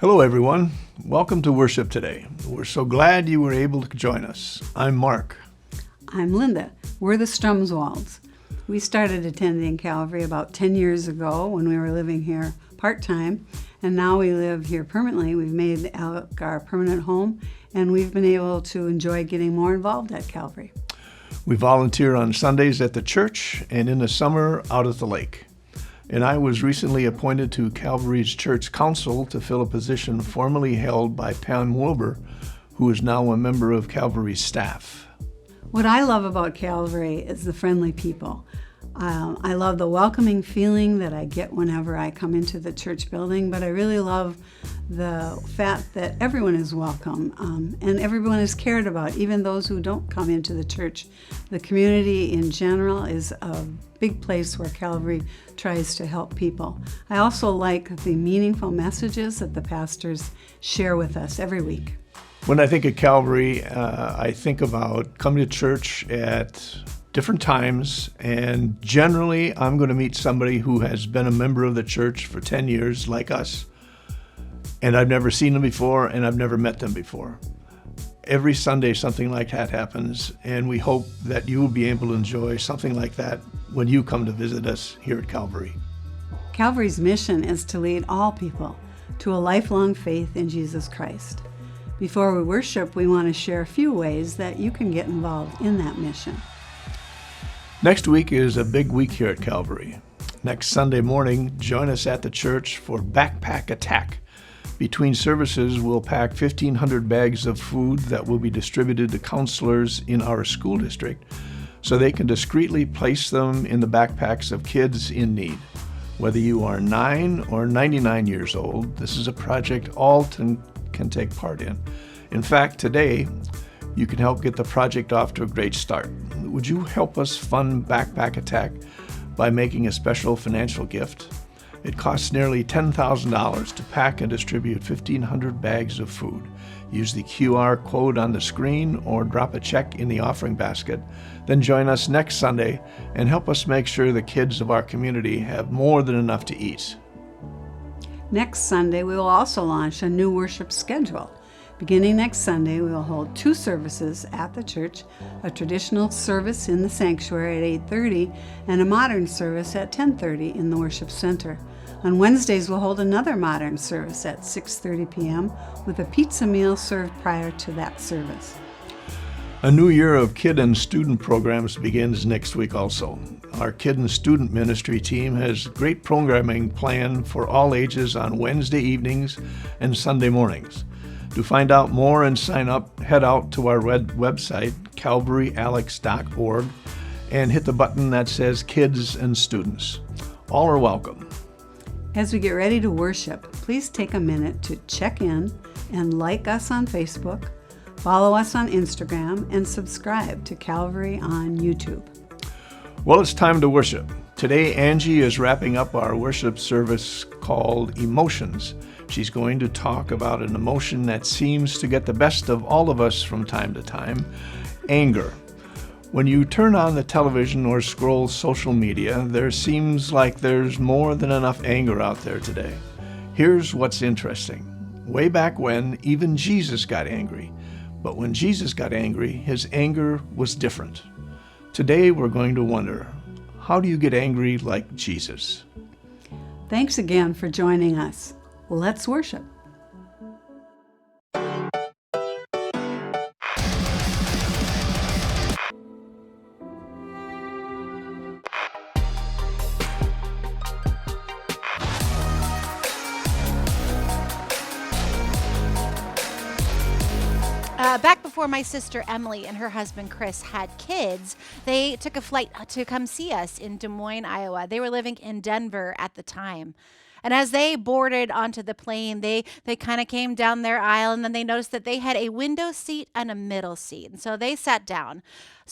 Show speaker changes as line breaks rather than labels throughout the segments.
Hello, everyone. Welcome to worship today. We're so glad you were able to join us. I'm Mark.
I'm Linda. We're the Strumswalds. We started attending Calvary about 10 years ago when we were living here part-time, and now we live here permanently. We've made our permanent home, and we've been able to enjoy getting more involved at Calvary.
We volunteer on Sundays at the church and in the summer out at the lake. And I was recently appointed to Calvary's Church Council to fill a position formerly held by Pam Wilbur, who is now a member of Calvary's staff.
What I love about Calvary is the friendly people. I love the welcoming feeling that I get whenever I come into the church building, but I really love the fact that everyone is welcome and everyone is cared about, even those who don't come into the church. The community in general is a big place where Calvary tries to help people. I also like the meaningful messages that the pastors share with us every week.
When I think of Calvary, I think about coming to church at different times, and generally I'm going to meet somebody who has been a member of the church for 10 years like us, and I've never seen them before and I've never met them before. Every Sunday something like that happens, and we hope that you will be able to enjoy something like that when you come to visit us here at Calvary.
Calvary's mission is to lead all people to a lifelong faith in Jesus Christ. Before we worship, we want to share a few ways that you can get involved in that mission.
Next week is a big week here at Calvary. Next Sunday morning, join us at the church for Backpack Attack. Between services, we'll pack 1,500 bags of food that will be distributed to counselors in our school district so they can discreetly place them in the backpacks of kids in need. Whether you are 9 or 99 years old, this is a project all can take part in. In fact, today, you can help get the project off to a great start. Would you help us fund Backpack Attack by making a special financial gift? It costs nearly $10,000 to pack and distribute 1,500 bags of food. Use the QR code on the screen or drop a check in the offering basket. Then join us next Sunday and help us make sure the kids of our community have more than enough to eat.
Next Sunday, we will also launch a new worship schedule. Beginning next Sunday, we will hold 2 services at the church, a traditional service in the sanctuary at 8:30 and a modern service at 10:30 in the worship center. On Wednesdays, we'll hold another modern service at 6:30 p.m. with a pizza meal served prior to that service.
A new year of kid and student programs begins next week also. Our kid and student ministry team has great programming planned for all ages on Wednesday evenings and Sunday mornings. To find out more and sign up, head out to our website, calvaryalex.org, and hit the button that says Kids and Students. All are welcome.
As we get ready to worship, please take a minute to check in and like us on Facebook, follow us on Instagram, and subscribe to Calvary on YouTube.
Well, it's time to worship. Today, Angie is wrapping up our worship service called Emotions. She's going to talk about an emotion that seems to get the best of all of us from time to time, anger. When you turn on the television or scroll social media, there seems like there's more than enough anger out there today. Here's what's interesting. Way back when, even Jesus got angry. But when Jesus got angry, his anger was different. Today, we're going to wonder, how do you get angry like Jesus?
Thanks again for joining us. Let's worship.
Back before my sister Emily and her husband Chris had kids, they took a flight to come see us in Des Moines, Iowa. They were living in Denver at the time. And as they boarded onto the plane, they kind of came down their aisle, and then they noticed that they had a window seat and a middle seat. And so they sat down.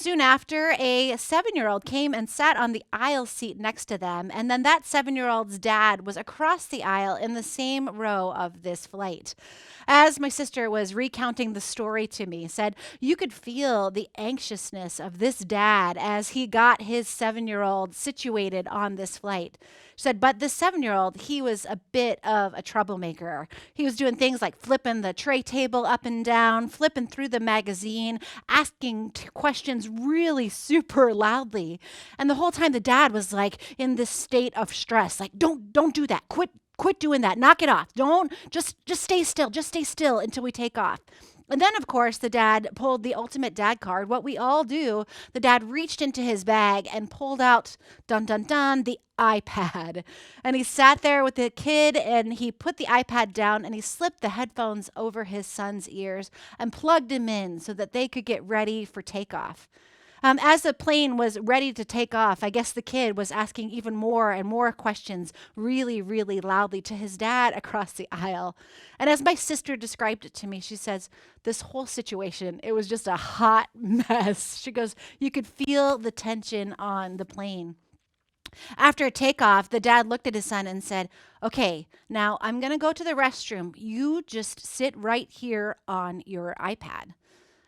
Soon after, a 7-year-old came and sat on the aisle seat next to them, and then that 7-year-old's dad was across the aisle in the same row of this flight. As my sister was recounting the story to me, said you could feel the anxiousness of this dad as he got his 7-year-old situated on this flight. She said, but this 7-year-old, he was a bit of a troublemaker. He was doing things like flipping the tray table up and down, flipping through the magazine, asking questions really super loudly. And the whole time the dad was like in this state of stress, like, don't do that. Quit doing that. Knock it off. Don't just stay still. Just stay still until we take off. And then, of course, the dad pulled the ultimate dad card, what we all do. The dad reached into his bag and pulled out, dun, dun, dun, the iPad. And he sat there with the kid and he put the iPad down and he slipped the headphones over his son's ears and plugged him in so that they could get ready for takeoff. As the plane was ready to take off, I guess the kid was asking even more and more questions really, really loudly to his dad across the aisle. And as my sister described it to me, she says, this whole situation, it was just a hot mess. She goes, you could feel the tension on the plane. After takeoff, the dad looked at his son and said, okay, now I'm going to go to the restroom. You just sit right here on your iPad.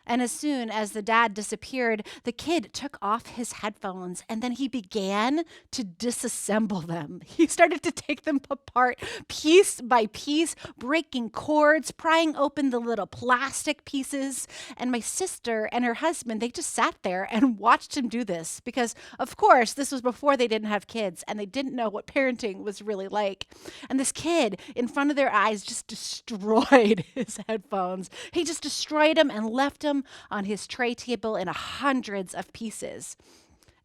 And as soon as the dad disappeared, the kid took off his headphones and then he began to disassemble them. He started to take them apart piece by piece, breaking cords, prying open the little plastic pieces. And my sister and her husband, they just sat there and watched him do this because, of course, this was before they didn't have kids and they didn't know what parenting was really like. And this kid, in front of their eyes, just destroyed his headphones. He just destroyed them and left them on his tray table in hundreds of pieces.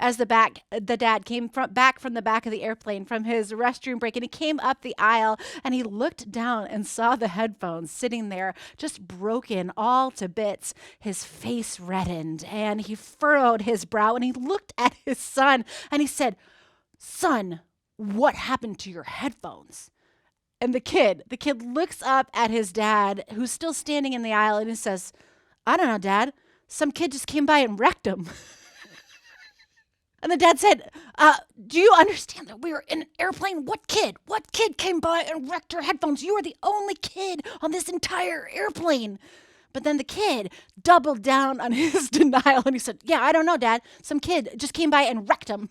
As the dad came back from the back of the airplane from his restroom break, and he came up the aisle and he looked down and saw the headphones sitting there just broken all to bits. His face reddened and he furrowed his brow and he looked at his son and he said, "Son, what happened to your headphones?" And the kid looks up at his dad, who's still standing in the aisle, and he says, "I don't know, Dad. Some kid just came by and wrecked them." And the dad said, do you understand that we were in an airplane? What kid came by and wrecked your headphones? You are the only kid on this entire airplane. But then the kid doubled down on his denial and he said, yeah, I don't know, Dad. Some kid just came by and wrecked them.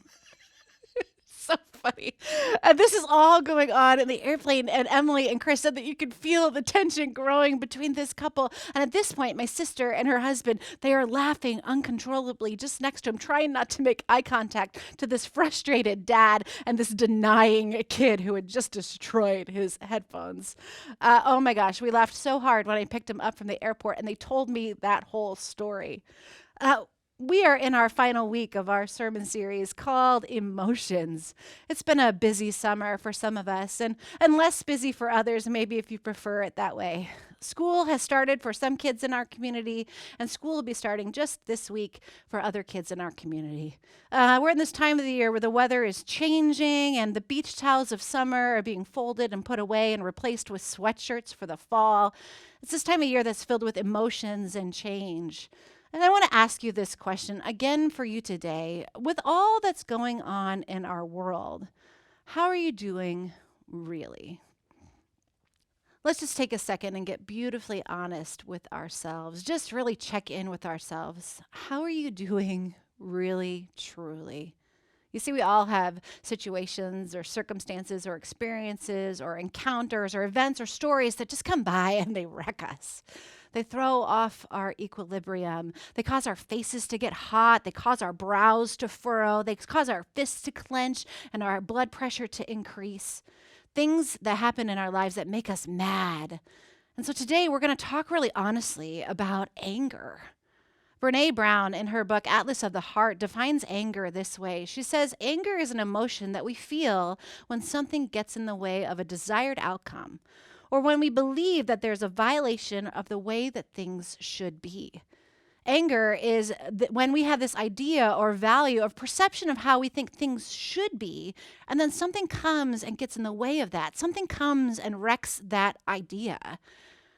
So funny. And this is all going on in the airplane, and Emily and Chris said that you could feel the tension growing between this couple. And at this point, my sister and her husband, they are laughing uncontrollably just next to him, trying not to make eye contact to this frustrated dad and this denying kid who had just destroyed his headphones. Oh my gosh, we laughed so hard when I picked him up from the airport and they told me that whole story. We are in our final week of our sermon series called Emotions. It's been a busy summer for some of us and less busy for others, maybe if you prefer it that way. School has started for some kids in our community, and school will be starting just this week for other kids in our community. We're in this time of the year where the weather is changing and the beach towels of summer are being folded and put away and replaced with sweatshirts for the fall. It's this time of year that's filled with emotions and change. And I want to ask you this question again for you today. With all that's going on in our world, how are you doing really? Let's just take a second and get beautifully honest with ourselves. Just really check in with ourselves. How are you doing really, truly? You see, we all have situations or circumstances or experiences or encounters or events or stories that just come by and they wreck us. They throw off our equilibrium. They cause our faces to get hot. They cause our brows to furrow. They cause our fists to clench and our blood pressure to increase. Things that happen in our lives that make us mad. And so today we're going to talk really honestly about anger. Brene Brown, in her book Atlas of the Heart, defines anger this way. She says, anger is an emotion that we feel when something gets in the way of a desired outcome, or when we believe that there's a violation of the way that things should be. Anger is when we have this idea or value of perception of how we think things should be, and then something comes and gets in the way of that. Something comes and wrecks that idea.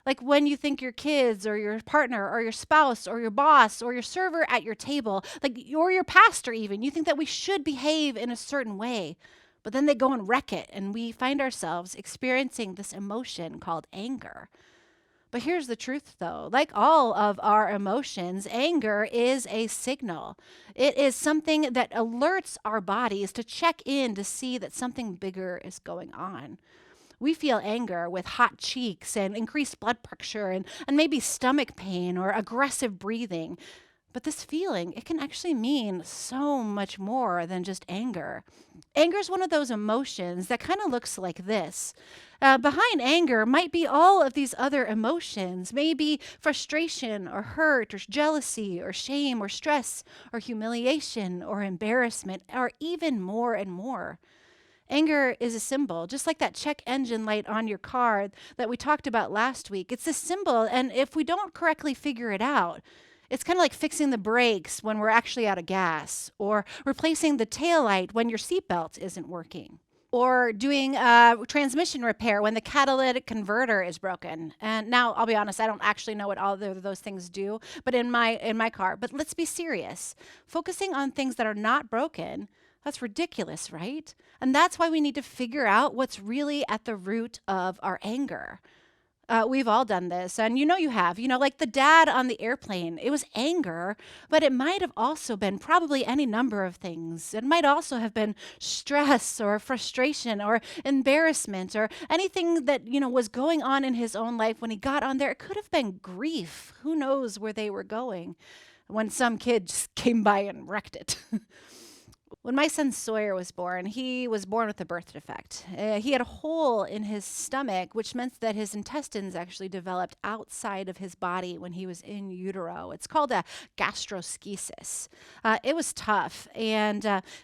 Like when you think your kids or your partner or your spouse or your boss or your server at your table, like or your pastor even, you think that we should behave in a certain way, but then they go and wreck it, and we find ourselves experiencing this emotion called anger. But here's the truth, though. Like all of our emotions, anger is a signal. It is something that alerts our bodies to check in to see that something bigger is going on. We feel anger with hot cheeks and increased blood pressure and maybe stomach pain or aggressive breathing. But this feeling, it can actually mean so much more than just anger. Anger is one of those emotions that kind of looks like this. Behind anger might be all of these other emotions, maybe frustration or hurt or jealousy or shame or stress or humiliation or embarrassment or even more and more. Anger is a symbol, just like that check engine light on your car that we talked about last week. It's a symbol, and if we don't correctly figure it out, it's kind of like fixing the brakes when we're actually out of gas, or replacing the taillight when your seatbelt isn't working, or doing transmission repair when the catalytic converter is broken. And now, I'll be honest, I don't actually know what all of those things do, but in my car. But let's be serious. Focusing on things that are not broken, that's ridiculous, right? And that's why we need to figure out what's really at the root of our anger. We've all done this, and you have. Like the dad on the airplane, it was anger, but it might have also been probably any number of things. It might also have been stress or frustration or embarrassment or anything that, was going on in his own life when he got on there. It could have been grief. Who knows where they were going when some kid just came by and wrecked it. When my son Sawyer was born, he was born with a birth defect. He had a hole in his stomach, which meant that his intestines actually developed outside of his body when he was in utero. It's called a gastroschisis. It was tough, and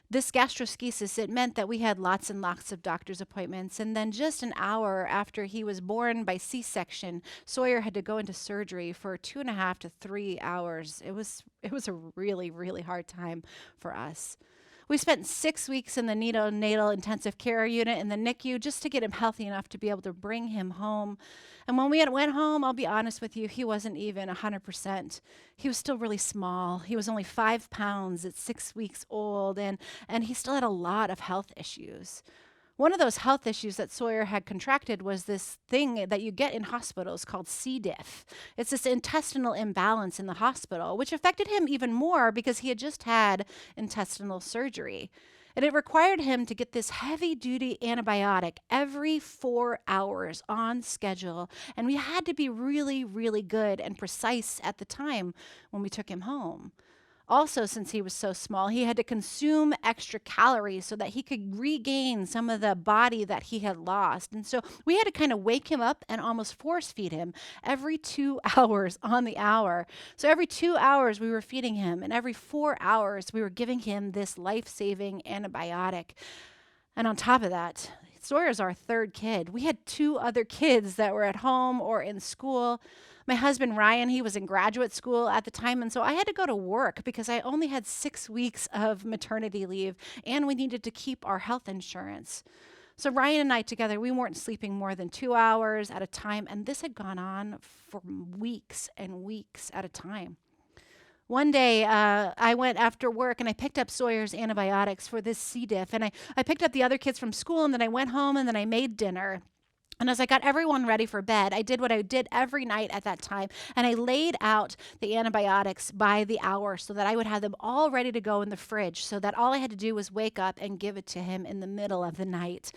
this gastroschisis, it meant that we had lots and lots of doctor's appointments, and then just an hour after he was born by C-section, Sawyer had to go into surgery for 2.5 to 3 hours. It was a really, really hard time for us. We spent 6 weeks in the neonatal intensive care unit in the NICU just to get him healthy enough to be able to bring him home. And when we went home, I'll be honest with you, he wasn't even 100%. He was still really small. He was only 5 pounds at 6 weeks old, and he still had a lot of health issues. One of those health issues that Sawyer had contracted was this thing that you get in hospitals called C. diff. It's this intestinal imbalance in the hospital, which affected him even more because he had just had intestinal surgery. And it required him to get this heavy-duty antibiotic every 4 hours on schedule. And we had to be really, really good and precise at the time when we took him home. Also, since he was so small, he had to consume extra calories so that he could regain some of the body that he had lost. And so we had to kind of wake him up and almost force feed him every 2 hours on the hour. So every 2 hours we were feeding him, and every 4 hours we were giving him this life-saving antibiotic. And on top of that, Sawyer's our third kid. We had 2 other kids that were at home or in school. My husband, Ryan, he was in graduate school at the time, and so I had to go to work because I only had 6 weeks of maternity leave, and we needed to keep our health insurance. So Ryan and I together, we weren't sleeping more than 2 hours at a time, and this had gone on for weeks and weeks at a time. One day, I went after work and I picked up Sawyer's antibiotics for this C. diff, and I picked up the other kids from school, and then I went home and then I made dinner. And as I got everyone ready for bed, I did what I did every night at that time, and I laid out the antibiotics by the hour so that I would have them all ready to go in the fridge, so that all I had to do was wake up and give it to him in the middle of the night.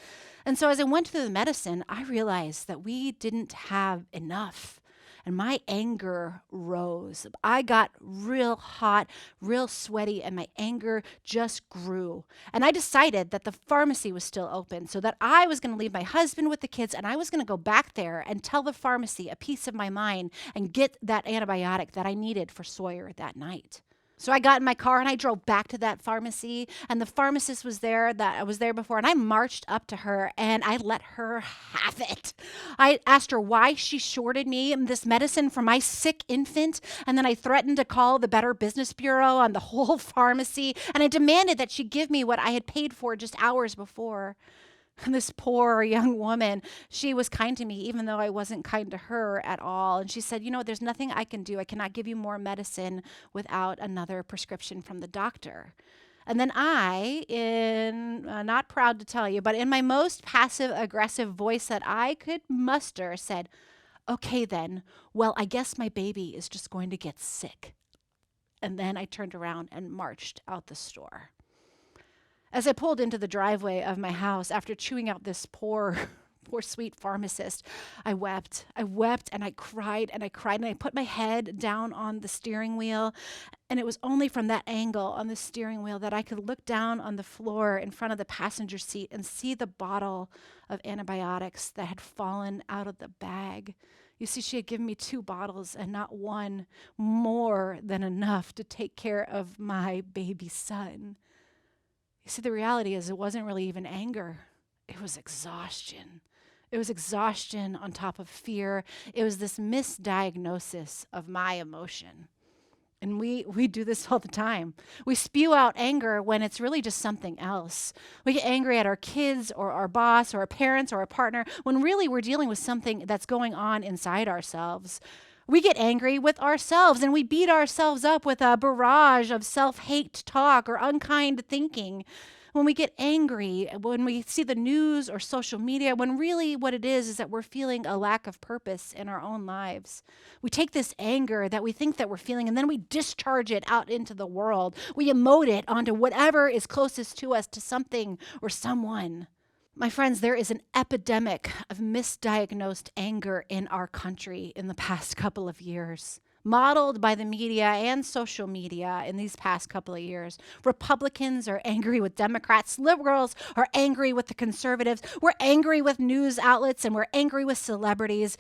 And so as I went through the medicine, I realized that we didn't have enough. And my anger rose. I got real hot, real sweaty, and my anger just grew. And I decided that the pharmacy was still open, so that I was going to leave my husband with the kids, and I was going to go back there and tell the pharmacy a piece of my mind and get that antibiotic that I needed for Sawyer that night. So I got in my car and I drove back to that pharmacy, and the pharmacist was there that I was there before, and I marched up to her and I let her have it. I asked her why she shorted me this medicine for my sick infant, and then I threatened to call the Better Business Bureau on the whole pharmacy, and I demanded that she give me what I had paid for just hours before. And this poor young woman, she was kind to me, even though I wasn't kind to her at all. And she said, there's nothing I can do. I cannot give you more medicine without another prescription from the doctor. And then I, not proud to tell you, but in my most passive aggressive voice that I could muster, said, okay then, well, I guess my baby is just going to get sick. And then I turned around and marched out the store. As I pulled into the driveway of my house after chewing out this poor sweet pharmacist, I wept and I cried and I cried and I put my head down on the steering wheel. And it was only from that angle on the steering wheel that I could look down on the floor in front of the passenger seat and see the bottle of antibiotics that had fallen out of the bag. You see, she had given me 2 bottles and not one, more than enough to take care of my baby son. You see, the reality is it wasn't really even anger. It was exhaustion. It was exhaustion on top of fear. It was this misdiagnosis of my emotion. And we do this all the time. We spew out anger when it's really just something else. We get angry at our kids or our boss or our parents or our partner when really we're dealing with something that's going on inside ourselves. We get angry with ourselves and we beat ourselves up with a barrage of self-hate talk or unkind thinking. When we get angry, when we see the news or social media, when really what it is that we're feeling a lack of purpose in our own lives. We take this anger that we think that we're feeling and then we discharge it out into the world. We emote it onto whatever is closest to us, to something or someone. My friends, there is an epidemic of misdiagnosed anger in our country in the past couple of years, modeled by the media and social media in these past couple of years. Republicans are angry with Democrats. Liberals are angry with the conservatives. We're angry with news outlets and we're angry with celebrities.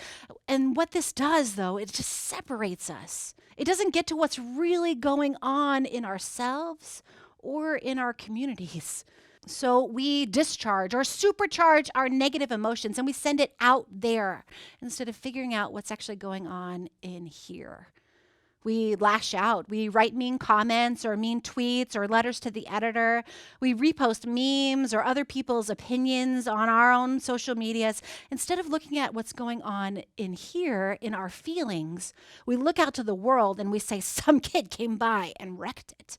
And what this does, though, it just separates us. It doesn't get to what's really going on in ourselves or in our communities. So we discharge or supercharge our negative emotions and we send it out there instead of figuring out what's actually going on in here. We lash out. We write mean comments or mean tweets or letters to the editor. We repost memes or other people's opinions on our own social medias. Instead of looking at what's going on in here, in our feelings, we look out to the world and we say, some kid came by and wrecked it.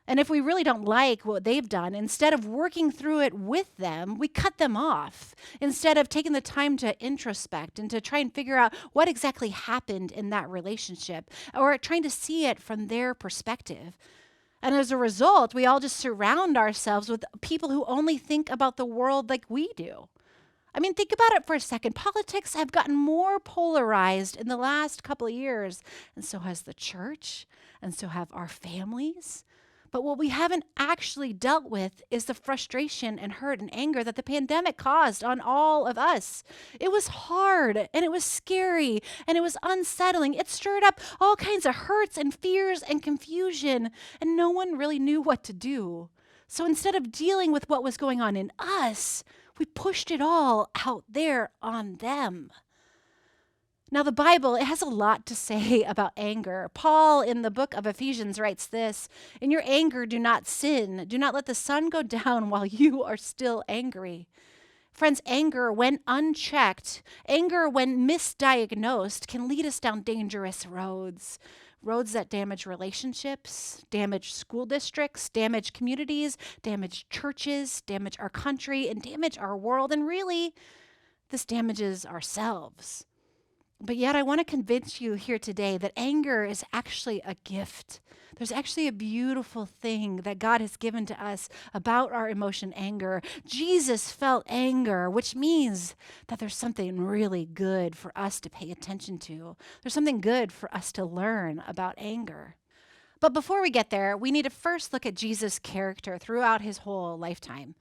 And if we really don't like what they've done, instead of working through it with them, we cut them off. Instead of taking the time to introspect and to try and figure out what exactly happened in that relationship, or trying to see it from their perspective. And as a result, we all just surround ourselves with people who only think about the world like we do. I mean, think about it for a second. Politics have gotten more polarized in the last couple of years, and so has the church, and so have our families. But what we haven't actually dealt with is the frustration and hurt and anger that the pandemic caused on all of us. It was hard and it was scary and it was unsettling. It stirred up all kinds of hurts and fears and confusion, and no one really knew what to do. So instead of dealing with what was going on in us, we pushed it all out there on them. Now, the Bible, it has a lot to say about anger. Paul, in the book of Ephesians, writes this: "In your anger, do not sin. Do not let the sun go down while you are still angry." Friends, anger, when unchecked, anger, when misdiagnosed, can lead us down dangerous roads. Roads that damage relationships, damage school districts, damage communities, damage churches, damage our country, and damage our world. And really, this damages ourselves. But yet I want to convince you here today that anger is actually a gift. There's actually a beautiful thing that God has given to us about our emotion anger. Jesus felt anger, which means that there's something really good for us to pay attention to. There's something good for us to learn about anger. But before we get there, we need to first look at Jesus' character throughout his whole lifetime.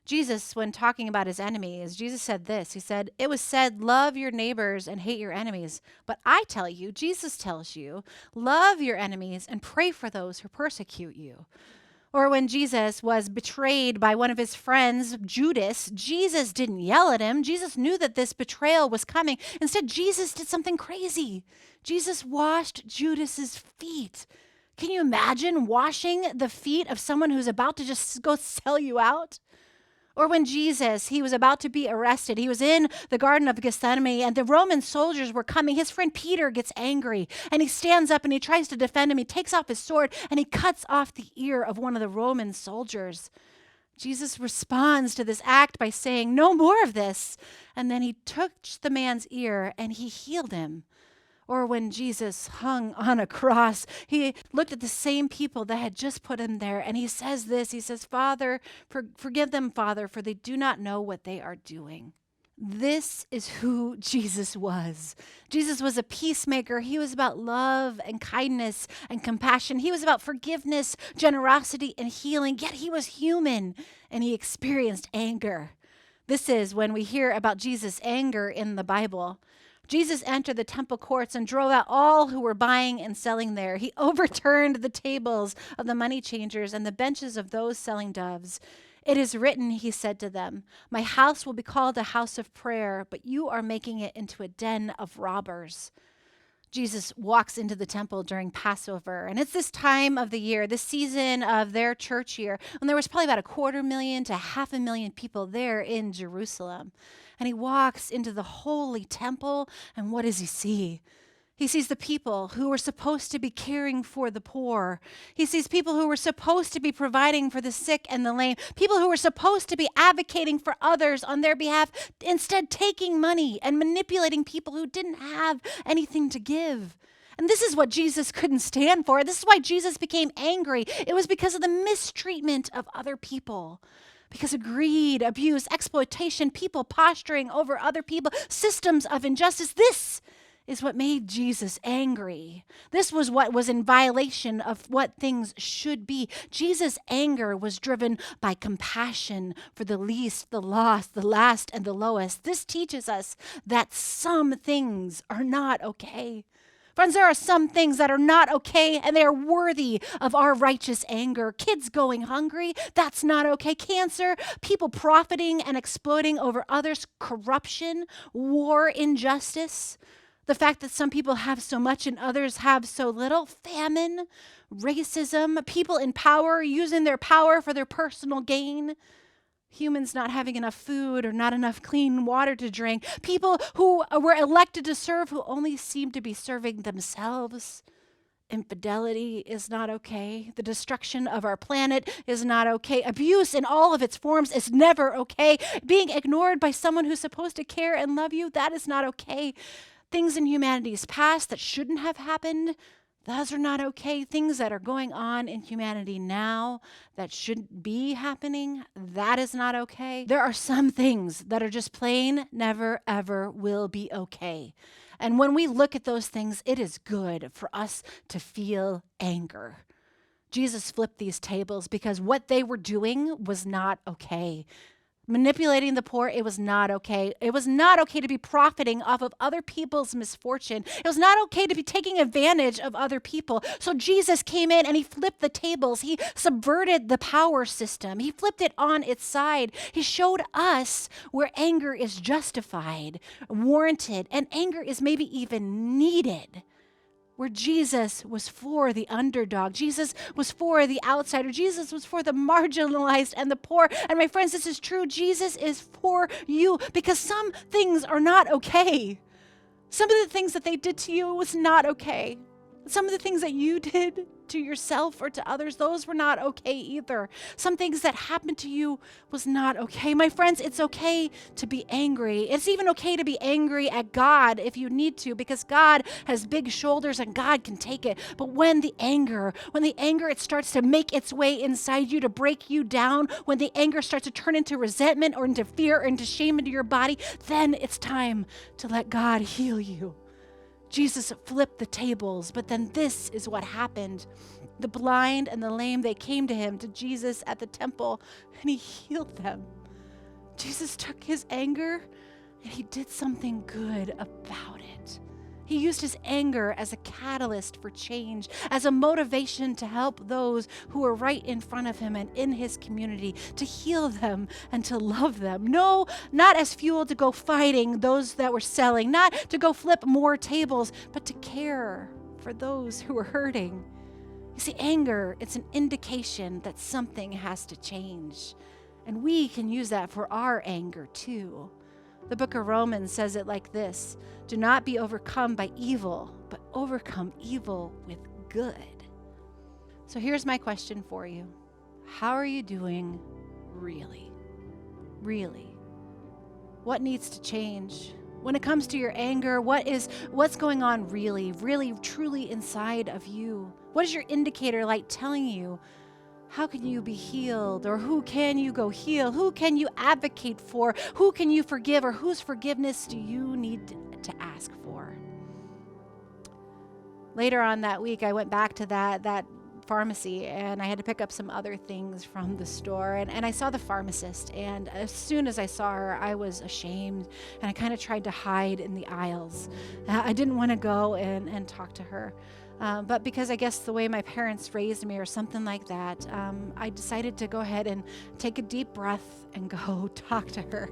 Jesus, when talking about his enemies, Jesus said this. He said, "It was said, love your neighbors and hate your enemies. But I tell you," Jesus tells you, "love your enemies and pray for those who persecute you." Or when Jesus was betrayed by one of his friends, Judas, Jesus didn't yell at him. Jesus knew that this betrayal was coming. Instead, Jesus did something crazy. Jesus washed Judas's feet. Can you imagine washing the feet of someone who's about to just go sell you out? Or when Jesus, he was about to be arrested, he was in the Garden of Gethsemane and the Roman soldiers were coming. His friend Peter gets angry and he stands up and he tries to defend him. He takes off his sword and he cuts off the ear of one of the Roman soldiers. Jesus responds to this act by saying, "No more of this." And then he touched the man's ear and he healed him. Or when Jesus hung on a cross, he looked at the same people that had just put him there, and he says this, he says, "Father, forgive them, Father, for they do not know what they are doing." This is who Jesus was. Jesus was a peacemaker. He was about love and kindness and compassion. He was about forgiveness, generosity, and healing, yet he was human, and he experienced anger. This is when we hear about Jesus' anger in the Bible. Jesus entered the temple courts and drove out all who were buying and selling there. He overturned the tables of the money changers and the benches of those selling doves. "It is written," he said to them, "My house will be called a house of prayer, but you are making it into a den of robbers." Jesus walks into the temple during Passover, and it's this time of the year, this season of their church year, when there was probably about 250,000 to 500,000 people there in Jerusalem. And he walks into the holy temple, and what does he see? He sees the people who were supposed to be caring for the poor. He sees people who were supposed to be providing for the sick and the lame, people who were supposed to be advocating for others on their behalf, instead taking money and manipulating people who didn't have anything to give. And this is what Jesus couldn't stand for. This is why Jesus became angry. It was because of the mistreatment of other people. Because of greed, abuse, exploitation, people posturing over other people, systems of injustice. This is what made Jesus angry. This was what was in violation of what things should be. Jesus' anger was driven by compassion for the least, the lost, the last, and the lowest. This teaches us that some things are not okay. Friends, there are some things that are not okay, and they are worthy of our righteous anger. Kids going hungry, that's not okay. Cancer, people profiting and exploiting over others, corruption, war, injustice. The fact that some people have so much and others have so little, famine, racism, people in power using their power for their personal gain, humans not having enough food or not enough clean water to drink, people who were elected to serve who only seem to be serving themselves. Infidelity is not okay. The destruction of our planet is not okay. Abuse in all of its forms is never okay. Being ignored by someone who's supposed to care and love you, that is not okay. Things in humanity's past that shouldn't have happened, those are not okay. Things that are going on in humanity now that shouldn't be happening, that is not okay. There are some things that are just plain never, ever will be okay. And when we look at those things, it is good for us to feel anger. Jesus flipped these tables because what they were doing was not okay. Manipulating the poor, it was not okay. It was not okay to be profiting off of other people's misfortune. It was not okay to be taking advantage of other people. So Jesus came in and he flipped the tables. He subverted the power system. He flipped it on its side. He showed us where anger is justified, warranted, and anger is maybe even needed. Where Jesus was for the underdog. Jesus was for the outsider. Jesus was for the marginalized and the poor. And my friends, this is true. Jesus is for you because some things are not okay. Some of the things that they did to you was not okay. Some of the things that you did to yourself or to others, those were not okay either. Some things that happened to you was not okay. My friends, it's okay to be angry. It's even okay to be angry at God if you need to, because God has big shoulders and God can take it. But when the anger, it starts to make its way inside you to break you down, when the anger starts to turn into resentment or into fear or into shame into your body, then it's time to let God heal you. Jesus flipped the tables, but then this is what happened. The blind and the lame, they came to him, to Jesus at the temple, and he healed them. Jesus took his anger and he did something good about it. He used his anger as a catalyst for change, as a motivation to help those who were right in front of him and in his community, to heal them and to love them. No, not as fuel to go fighting those that were selling, not to go flip more tables, but to care for those who were hurting. You see, anger, it's an indication that something has to change. And we can use that for our anger too. The book of Romans says it like this: do not be overcome by evil, but overcome evil with good. So here's my question for you. How are you doing really? Really? What needs to change? When it comes to your anger, what's going on really, truly inside of you? What is your indicator light telling you? How can you be healed? Or who can you go heal? Who can you advocate for? Who can you forgive? Or whose forgiveness do you need to ask for? Later on that week, I went back to that pharmacy, and I had to pick up some other things from the store, and I saw the pharmacist, and as soon as I saw her, I was ashamed, and I kind of tried to hide in the aisles. I didn't want to go and talk to her. But because I guess the way my parents raised me or something like that, I decided to go ahead and take a deep breath and go talk to her.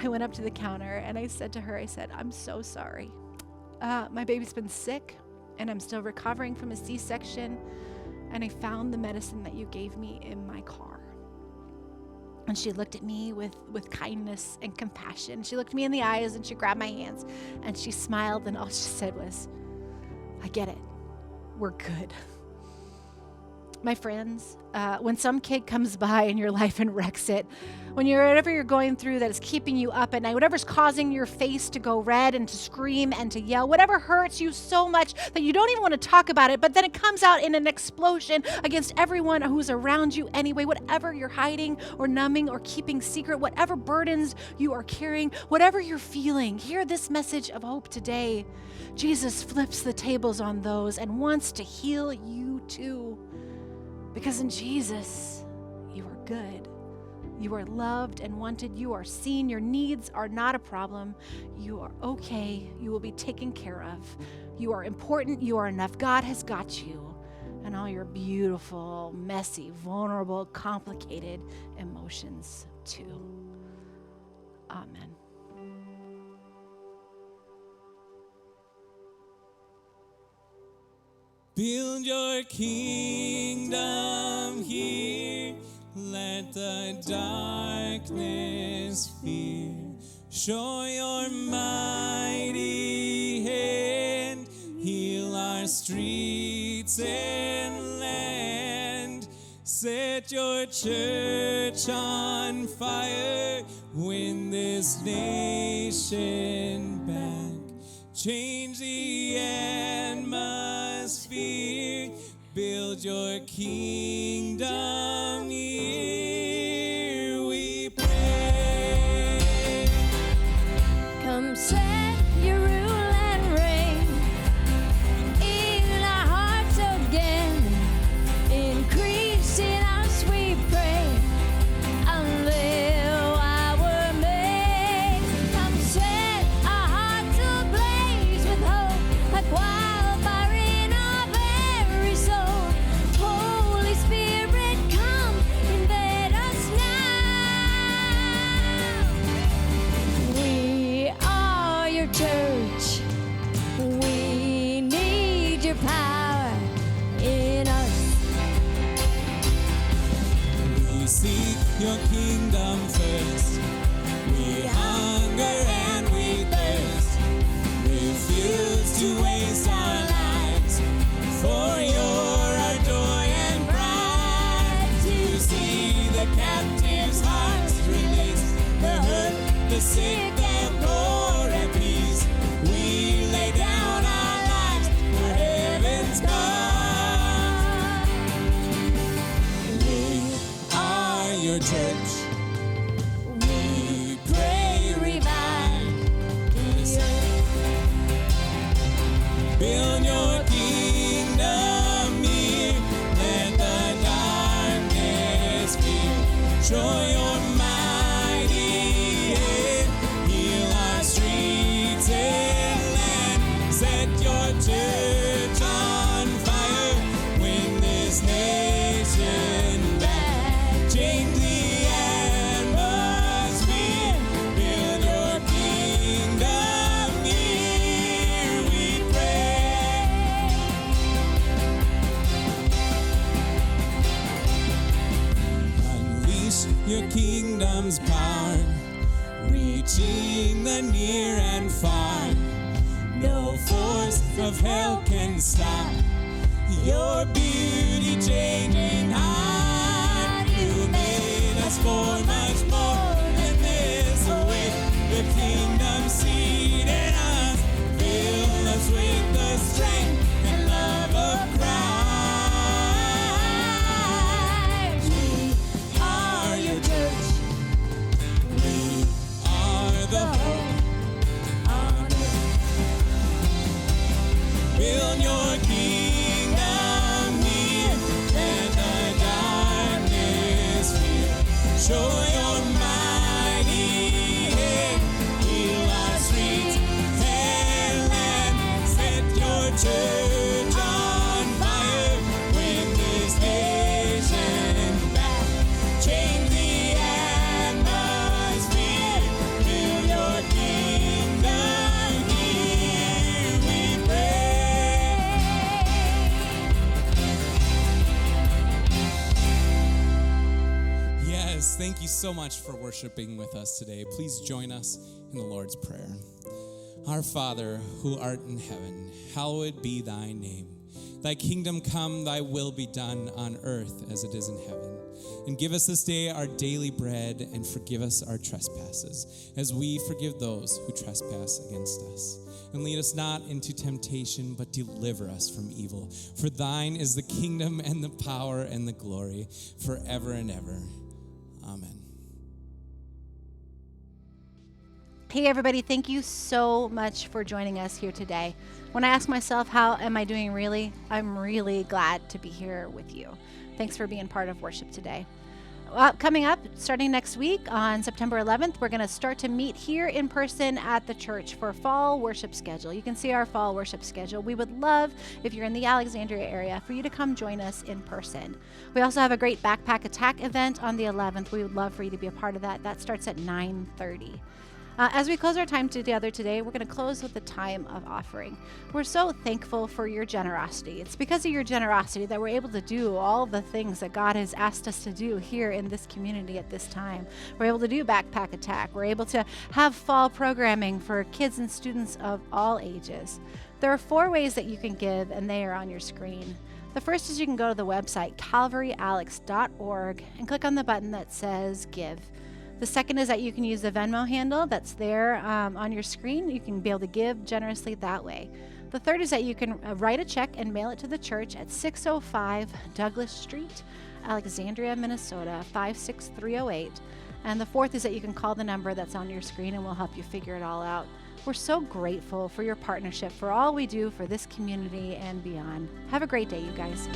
I went up to the counter and I said to her, I'm so sorry. My baby's been sick and I'm still recovering from a C-section, and I found the medicine that you gave me in my car. And she looked at me with kindness and compassion. She looked me in the eyes and she grabbed my hands and she smiled, and all she said was, I get it. We're good. My friends, when some kid comes by in your life and wrecks it, whatever you're going through that is keeping you up at night, whatever's causing your face to go red and to scream and to yell, whatever hurts you so much that you don't even want to talk about it, but then it comes out in an explosion against everyone who's around you anyway, whatever you're hiding or numbing or keeping secret, whatever burdens you are carrying, whatever you're feeling, hear this message of hope today. Jesus flips the tables on those and wants to heal you too. Because in Jesus, you are good. You are loved and wanted. You are seen. Your needs are not a problem. You are okay. You will be taken care of. You are important. You are enough. God has got you. And all your beautiful, messy, vulnerable, complicated emotions too. Amen.
Build your kingdom here. Let the darkness fear. Show your mighty hand. Heal our streets and land. Set your church on fire. Win this nation back. Change the atmosphere. Build your kingdom here, we pray.
Come set your rule and reign in our hearts again. Increase in us, we pray, unveil our May. Come set our hearts ablaze with hope, like wildfire in our very soul. Holy Spirit, come invade us now. We are your church. We need your power in us.
We seek your kingdom first. We hunger and we thirst. Refuse to waste our lives. For you're our joy and pride. To see the captives' hearts released. The hurt, the sick, the poor at peace. We lay down our lives for heaven's cause. We are your church. We pray, revive this earth. Build your kingdom here. Let the darkness fear. Show your mighty hand. Heal our streets and land. Set your church on fire. Win this nation back. Change the atmosphere. Build your kingdom here, we pray. Unleash your kingdom's power, reaching the near and far. No force of hell can stop your beauty changing heart. You made us for much more than this. With the kingdom seed in us, fill us with the strength and love of Christ. We are your church. We are the hope on earth. Build your kingdom near, let the darkness fear. Show your mighty hand, heal our streets and land. Set your church on fire, win this nation back. Change the atmosphere, build your kingdom here, we pray. Yes, thank you so much for worshiping with us today. Please join us in the Lord's Prayer. Our Father, who art in heaven, hallowed be thy name. Thy kingdom come, thy will be done on earth as it is in heaven. And give us this day our daily bread, and forgive us our trespasses, as we forgive those who trespass against us. And lead us not into temptation, but deliver us from evil. For thine is the kingdom and the power and the glory forever and ever. Amen.
Hey everybody, thank you so much for joining us here today. When I ask myself, how am I doing really? I'm really glad to be here with you. Thanks for being part of worship today. Coming up, starting next week on September 11th, we're going to start to meet here in person at the church for fall worship schedule. You can see our fall worship schedule. We would love, if you're in the Alexandria area, for you to come join us in person. We also have a great backpack attack event on the 11th. We would love for you to be a part of that. That starts at 9:30. As we close our time together today, we're going to close with a time of offering. We're so thankful for your generosity. It's because of your generosity that we're able to do all the things that God has asked us to do here in this community at this time. We're able to do Backpack Attack. We're able to have fall programming for kids and students of all ages. There are 4 ways that you can give, and they are on your screen. The first is you can go to the website, calvaryalex.org, and click on the button that says Give. The second is that you can use the Venmo handle that's there on your screen. You can be able to give generously that way. The third is that you can write a check and mail it to the church at 605 Douglas Street, Alexandria, Minnesota, 56308. And the fourth is that you can call the number that's on your screen and we'll help you figure it all out. We're so grateful for your partnership, for all we do for this community and beyond. Have a great day, you guys.